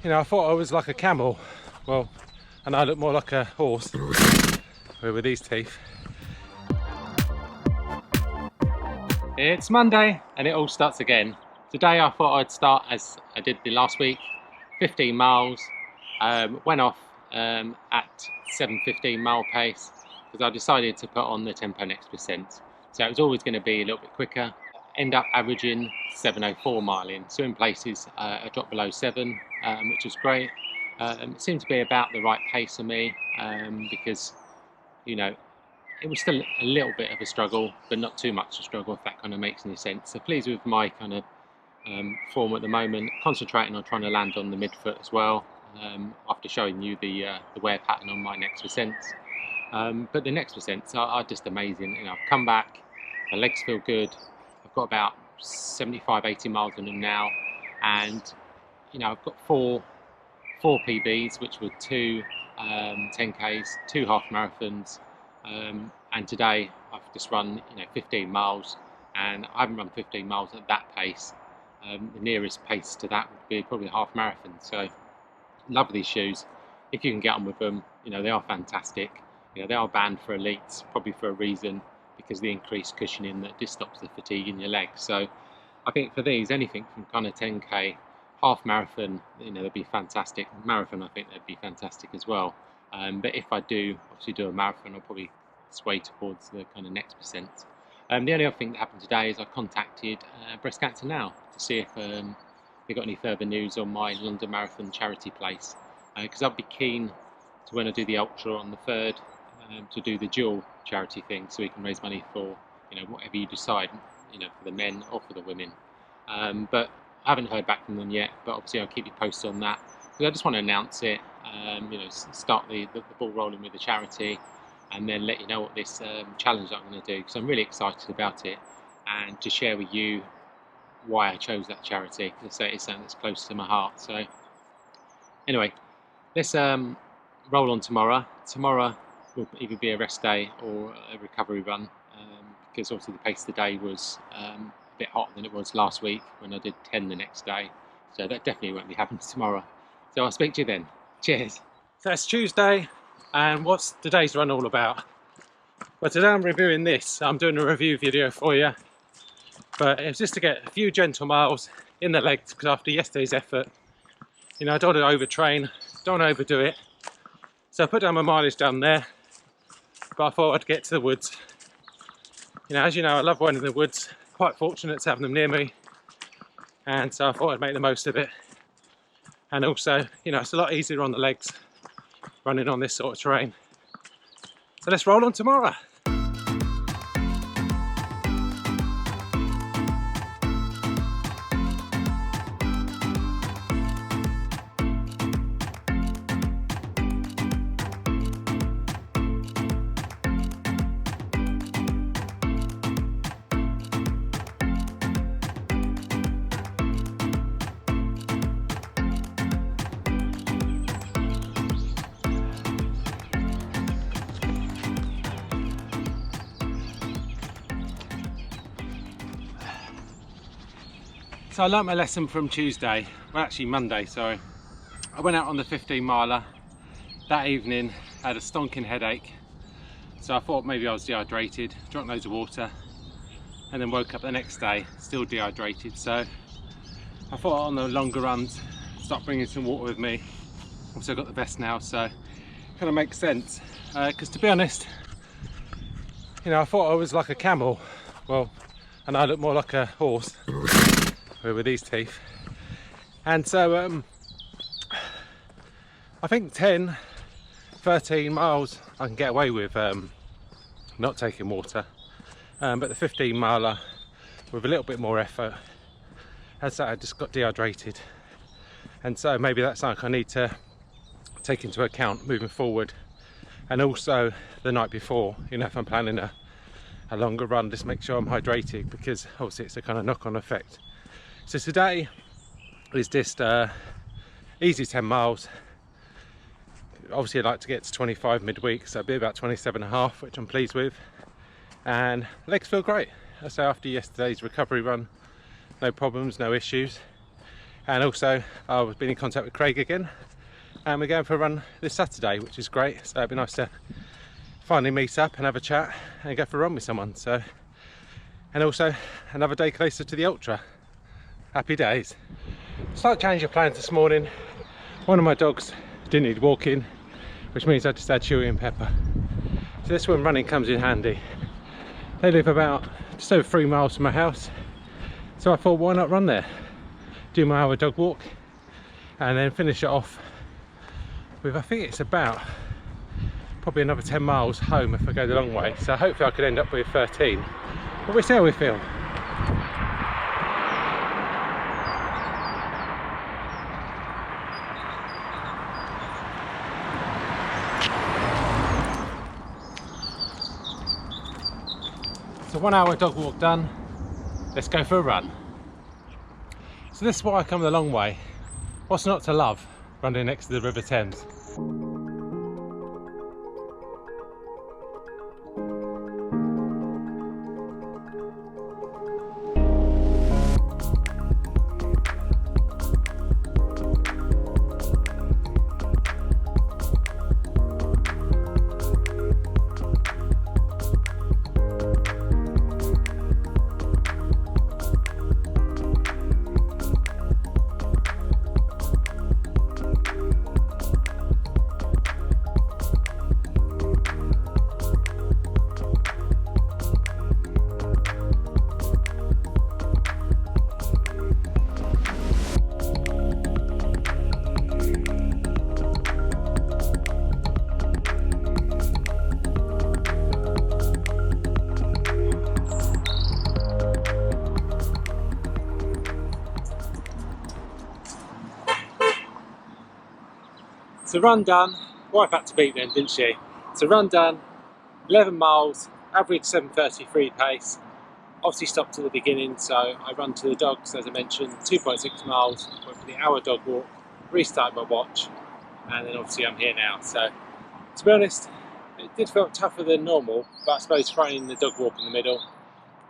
You know, I thought I was like a camel. Well, and I look more like a horse with these teeth. It's Monday and it all starts again. Today I thought I'd start as I did the last week, 15 miles. Went off at 7:15 mile pace because I decided to put on the tempo next percent. So it was always going to be a little bit quicker. End up averaging 7:04 mile in. So in places I dropped below 7, which was great. It seemed to be about the right pace for me because, you know, it was still a little bit of a struggle, but not too much a struggle, if that kind of makes any sense. So pleased with my kind of form at the moment, concentrating on trying to land on the midfoot as well, after showing you the wear pattern on my next percents. But the next percents are just amazing. You know, I've come back, my legs feel good, I've got about 75-80 miles on them now, and you know, I've got four PBs, which were 2 10Ks, 2 half marathons, and today I've just run 15 miles, and I haven't run 15 miles at that pace. The nearest pace to that would be probably a half marathon. So love these shoes. If you can get on with them, they are fantastic. They are banned for elites, probably for a reason, because of the increased cushioning that just stops the fatigue in your legs. So I think for these, anything from kind of 10K, half marathon, they'd be fantastic. Marathon, I think they'd be fantastic as well. But if I do obviously do a marathon, I'll probably sway towards the kind of next percent. The only other thing that happened today is I contacted Breast Cancer Now to see if they got any further news on my London Marathon charity place, because I'd be keen to, when I do the ultra on the 3rd, to do the dual charity thing, so we can raise money for whatever you decide, for the men or for the women. But I haven't heard back from them yet, but obviously I'll keep you posted on that, because I just want to announce it, start the ball rolling with the charity, and then let you know what this challenge I'm going to do, because I'm really excited about it, and to share with you why I chose that charity, because it's something that's close to my heart. So anyway, let's roll on tomorrow. Tomorrow will either be a rest day or a recovery run, because obviously the pace today was a bit hotter than it was last week when I did 10 the next day. So that definitely won't be happening tomorrow. So I'll speak to you then. Cheers. So it's Tuesday, and what's today's run all about? Well, today I'm reviewing this. I'm doing a review video for you, but it's just to get a few gentle miles in the legs, because after yesterday's effort, I don't want to overtrain, don't want to overdo it. So I put down my mileage down there, but I thought I'd get to the woods. As you know, I love running in the woods. Quite fortunate to have them near me, and so I thought I'd make the most of it. And also, it's a lot easier on the legs running on this sort of terrain. So let's roll on tomorrow. So I learnt my lesson from Tuesday, well actually Monday, sorry. I went out on the 15 miler that evening, had a stonking headache, so I thought maybe I was dehydrated, drank loads of water, and then woke up the next day still dehydrated. So I thought on the longer runs, start bringing some water with me. Also got the vest now, so kind of makes sense, because to be honest, I thought I was like a camel, well, and I look more like a horse with these teeth. And so I think 10, 13 miles I can get away with not taking water, but the 15 miler with a little bit more effort, as I just got dehydrated, and so maybe that's something I need to take into account moving forward. And also the night before, if I'm planning a longer run, just make sure I'm hydrated, because obviously it's a kind of knock-on effect. So today is just easy 10 miles. Obviously I'd like to get to 25 midweek, so it'll be about 27.5, which I'm pleased with. And legs feel great. So after yesterday's recovery run, no problems, no issues. And also I've been in contact with Craig again, and we're going for a run this Saturday, which is great. So it'd be nice to finally meet up and have a chat and go for a run with someone. So, and also another day closer to the ultra. Happy days. Slight change of plans this morning. One of my dogs didn't need walking, which means I just had Chewy and Pepper. So this one running comes in handy. They live about just over 3 miles from my house, so I thought, why not run there, do my hour dog walk, and then finish it off with, I think it's about probably another 10 miles home if I go the long way. So hopefully I could end up with 13, but we'll see how we feel. So 1 hour dog walk done, let's go for a run. So this is why I come the long way. What's not to love running next to the River Thames? So run done. Wife had to beat then, didn't she? So run done, 11 miles, average 7:33 pace. Obviously stopped at the beginning, so I run to the dogs, as I mentioned, 2.6 miles, went for the hour dog walk, restarted my watch, and then obviously I'm here now. So to be honest, it did feel tougher than normal, but I suppose throwing in the dog walk in the middle,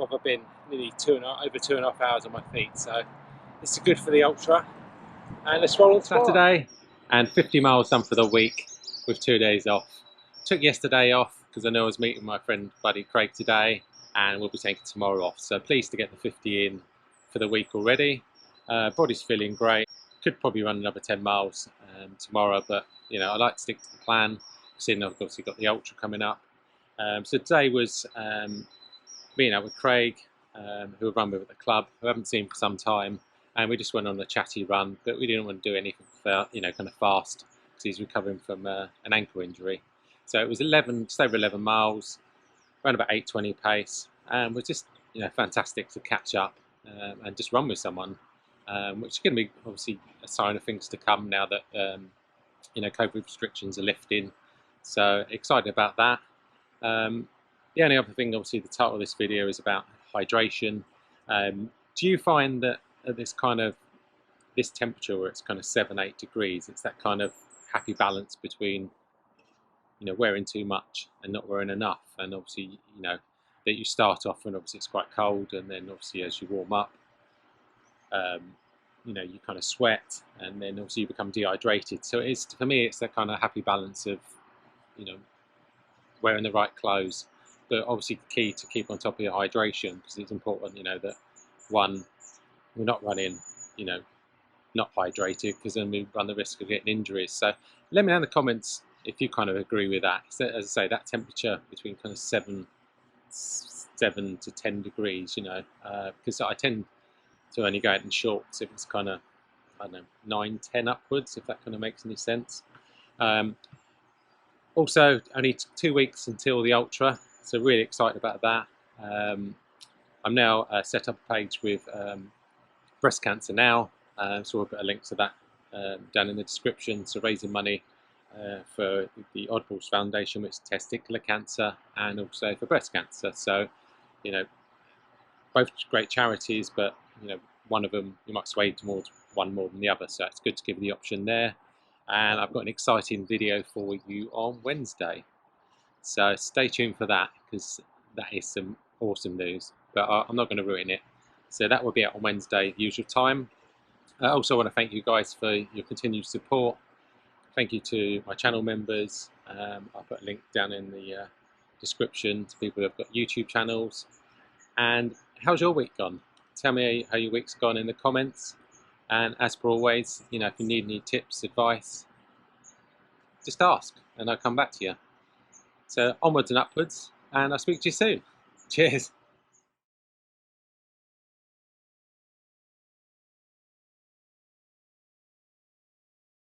I've been nearly over 2.5 hours on my feet, so this is good for the ultra. And let's roll on Saturday, and 50 miles done for the week with 2 days off. Took yesterday off because I know I was meeting my friend buddy Craig today, and we'll be taking tomorrow off. So pleased to get the 50 in for the week already. Body's feeling great. Could probably run another 10 miles tomorrow, but you know, I like to stick to the plan, seeing I've obviously got the ultra coming up. So today was meeting up with Craig, who I run with at the club, who I haven't seen for some time, and we just went on a chatty run, but we didn't want to do anything for, you know, kind of fast, because he's recovering from an ankle injury. So it was just over 11 miles, around about 8:20 pace, and was just, you know, fantastic to catch up and just run with someone, which is going to be obviously a sign of things to come now that you know, COVID restrictions are lifting. So excited about that. The only other thing, obviously, the title of this video is about hydration. Do you find that at this temperature where it's kind of 7-8 degrees, it's that kind of happy balance between, you know, wearing too much and not wearing enough? And obviously, you know, that you start off and obviously it's quite cold, and then obviously as you warm up, you know, you kind of sweat, and then obviously you become dehydrated. So it's, for me, it's that kind of happy balance of, you know, wearing the right clothes, but obviously key to keep on top of your hydration, because it's important, you know, that one, we're not running, you know, not hydrated, because then we run the risk of getting injuries. So let me know in the comments if you kind of agree with that. So, as I say, that temperature between kind of 7 to 10 degrees, you know, because I tend to only go out in shorts if it's kind of, I don't know, 9, 10 upwards, if that kind of makes any sense. Also, only 2 weeks until the ultra, so really excited about that. I'm now set up a page with Breast Cancer Now, so we'll put a link to that down in the description. So raising money for the Oddballs Foundation, which is testicular cancer, and also for breast cancer. So, you know, both great charities, but you know, one of them you might sway towards one more than the other. So it's good to give you the option there. And I've got an exciting video for you on Wednesday, so stay tuned for that, because that is some awesome news, but I'm not going to ruin it. So that will be out on Wednesday, usual time. I also want to thank you guys for your continued support. Thank you to my channel members. I'll put a link down in the description to people who have got YouTube channels. And how's your week gone? Tell me how your week's gone in the comments. And as per always, you know, if you need any tips, advice, just ask and I'll come back to you. So onwards and upwards, and I'll speak to you soon. Cheers.